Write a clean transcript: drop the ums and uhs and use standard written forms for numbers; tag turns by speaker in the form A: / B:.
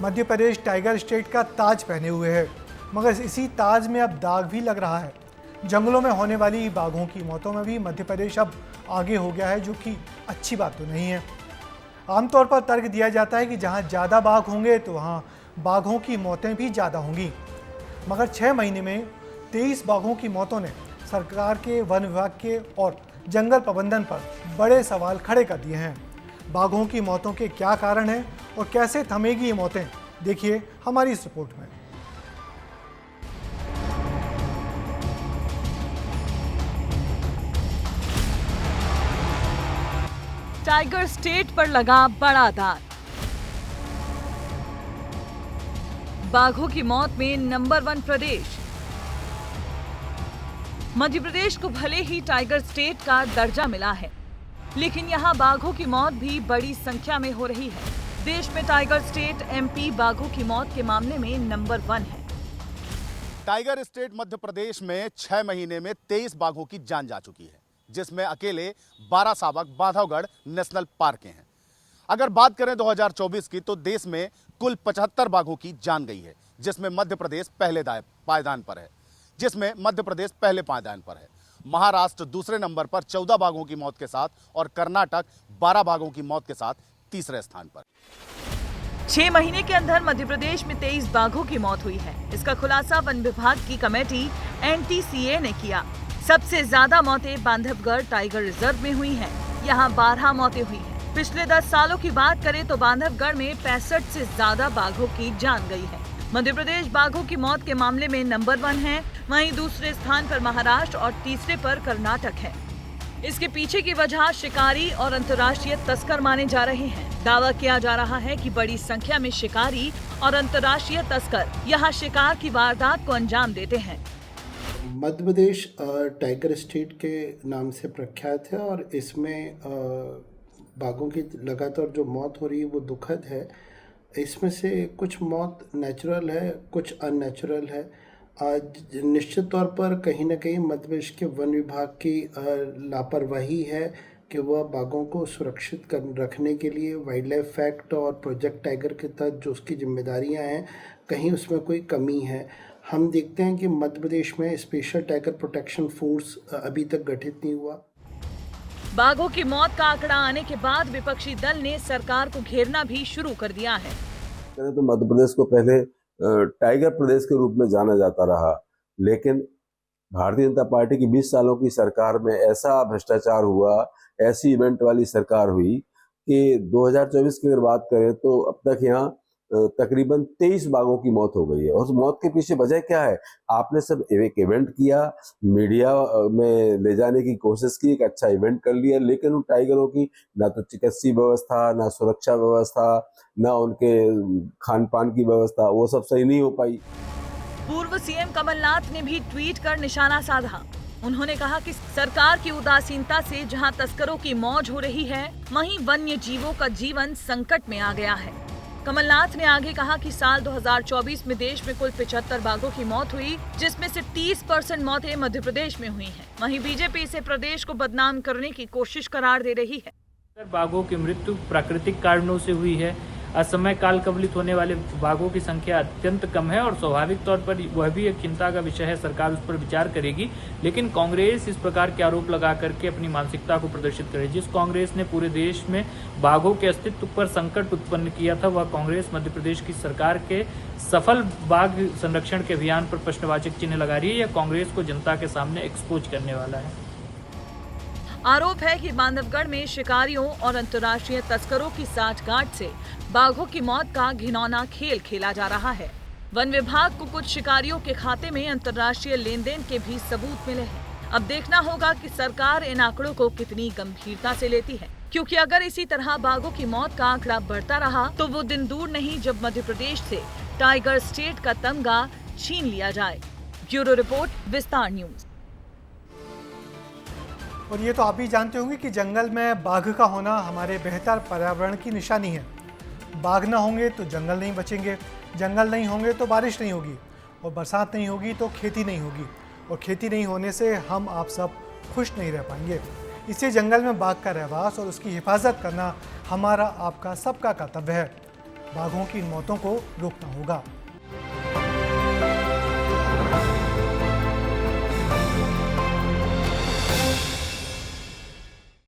A: Madhya Pradesh tiger state का ताज पहने हुए है, मगर इसी ताज में अब दाग भी लग रहा है। जंगलों में होने वाली बाघों की मौतों में भी मध्य प्रदेश अब आगे हो गया है, जो कि अच्छी बात तो नहीं है। आमतौर पर तर्क दिया जाता है कि जहां ज़्यादा बाघ होंगे तो वहां बाघों की मौतें भी ज़्यादा होंगी, मगर 6 महीने में 23 बाघों की मौतों ने सरकार के, वन विभाग के और जंगल प्रबंधन पर बड़े सवाल खड़े कर दिए हैं। बाघों की मौतों के क्या कारण हैं और कैसे थमेगी ये मौतें, देखिए हमारी इस रिपोर्ट में।
B: टाइगर स्टेट पर लगा बड़ा दाग। बाघों की मौत में नंबर 1 प्रदेश। मध्य प्रदेश को भले ही टाइगर स्टेट का दर्जा मिला है, लेकिन यहाँ बाघों की मौत भी बड़ी संख्या में हो रही है। देश में टाइगर स्टेट एमपी बाघों की मौत के मामले में नंबर 1 है।
C: टाइगर स्टेट मध्य प्रदेश में 6 महीने में 23 बाघों की जान जा चुकी है, जिसमें अकेले 12 शावक बांधवगढ़ नेशनल पार्क के हैं। अगर बात करें 2024 की, तो देश में कुल 75 बाघों की जान गई है, जिसमें मध्य प्रदेश पहले पायदान पर है। महाराष्ट्र दूसरे नंबर पर 14 बाघों की मौत के साथ और कर्नाटक 12 बाघों की मौत के साथ तीसरे स्थान पर।
B: 6 महीने के अंदर मध्य प्रदेश में 23 बाघों की मौत हुई है। इसका खुलासा वन विभाग की कमेटी NTCA ने किया। सबसे ज्यादा मौतें बांधवगढ़ टाइगर रिजर्व में हुई हैं। यहाँ 12 मौतें हुई हैं। पिछले 10 सालों की बात करें तो बांधवगढ़ में 65 से ज्यादा बाघों की जान गई है। मध्य प्रदेश बाघों की मौत के मामले में नंबर 1 है, वहीं दूसरे स्थान पर महाराष्ट्र और तीसरे पर कर्नाटक है। इसके पीछे की वजह शिकारी और अंतर्राष्ट्रीय तस्कर माने जा रहे हैं। दावा किया जा रहा है कि बड़ी संख्या में शिकारी और अंतर्राष्ट्रीय तस्कर यहाँ शिकार की वारदात को अंजाम देते हैं।
D: मध्य प्रदेश टाइगर स्टेट के नाम से प्रख्यात है और इसमें बाघों की लगातार जो मौत हो रही है वो दुखद है। इसमें से कुछ मौत नेचुरल है, कुछ अननेचुरल है। निश्चित तौर पर कहीं ना कहीं मध्य प्रदेश के वन विभाग की लापरवाही है कि वह बाघों को सुरक्षित रखने के लिए वाइल्ड लाइफ एक्ट और प्रोजेक्ट टाइगर के तहत जो उसकी जिम्मेदारियां हैं, कहीं उसमें कोई कमी है। हम देखते हैं कि मध्य प्रदेश में स्पेशल टाइगर प्रोटेक्शन फोर्स अभी तक गठित नहीं हुआ।
B: बाघों की मौत का आंकड़ा आने के बाद विपक्षी दल ने सरकार को घेरना भी शुरू कर दिया है।
E: तो मध्य प्रदेश को पहले टाइगर प्रदेश के रूप में जाना जाता रहा, लेकिन भारतीय जनता पार्टी की 20 सालों की सरकार में ऐसा भ्रष्टाचार हुआ, ऐसी इवेंट वाली सरकार हुई कि 2024 की अगर बात करें तो अब तक यहाँ तकरीबन 23 बाघों की मौत हो गई है। और उस मौत के पीछे वजह क्या है? आपने सब एक इवेंट किया, मीडिया में ले जाने की कोशिश की, एक अच्छा इवेंट कर लिया, लेकिन उन टाइगरों की ना तो चिकित्सीय व्यवस्था, ना सुरक्षा व्यवस्था, ना उनके खान पान की व्यवस्था, वो सब सही नहीं हो पाई।
B: पूर्व सीएम कमलनाथ ने भी ट्वीट कर निशाना साधा। उन्होंने कहा कि सरकार की उदासीनता से जहां तस्करों की मौज हो रही है, वहीं वन्य जीवों का जीवन संकट में आ गया है। कमलनाथ ने आगे कहा कि साल 2024 में देश में कुल 75 बाघों की मौत हुई, जिसमें से 30% मौतें मध्य प्रदेश में हुई हैं। वहीं बीजेपी इसे प्रदेश को बदनाम करने की कोशिश करार दे रही है।
F: बाघों की मृत्यु प्राकृतिक कारणों से हुई है। असमय काल कवलित होने वाले बाघों की संख्या अत्यंत कम है और स्वाभाविक तौर पर वह भी एक चिंता का विषय है। सरकार उस पर विचार करेगी, लेकिन कांग्रेस इस प्रकार के आरोप लगा करके अपनी मानसिकता को प्रदर्शित करे। जिस कांग्रेस ने पूरे देश में बाघों के अस्तित्व पर संकट उत्पन्न किया था, वह कांग्रेस मध्य प्रदेश की सरकार के सफल बाघ संरक्षण के अभियान पर प्रश्नवाचक चिन्ह लगा रही है। यह कांग्रेस को जनता के सामने एक्सपोज करने वाला है।
B: आरोप है कि बांधवगढ़ में शिकारियों और अंतर्राष्ट्रीय तस्करों की साठगांठ से बाघों की मौत का घिनौना खेल खेला जा रहा है। वन विभाग को कुछ शिकारियों के खाते में अंतर्राष्ट्रीय लेन देन के भी सबूत मिले हैं। अब देखना होगा कि सरकार इन आंकड़ों को कितनी गंभीरता से लेती है, क्योंकि अगर इसी तरह बाघों की मौत का आंकड़ा बढ़ता रहा तो वो दिन दूर नहीं जब मध्य प्रदेश से टाइगर स्टेट का तमगा छीन लिया जाए। ब्यूरो रिपोर्ट, विस्तार न्यूज।
A: और ये तो आप भी जानते होंगे कि जंगल में बाघ का होना हमारे बेहतर पर्यावरण की निशानी है। बाघ ना होंगे तो जंगल नहीं बचेंगे, जंगल नहीं होंगे तो बारिश नहीं होगी, और बरसात नहीं होगी तो खेती नहीं होगी, और खेती नहीं होने से हम आप सब खुश नहीं रह पाएंगे। इससे जंगल में बाघ का रहवास और उसकी हिफाजत करना हमारा आपका सबका कर्तव्य है। बाघों की इन मौतों को रोकना होगा।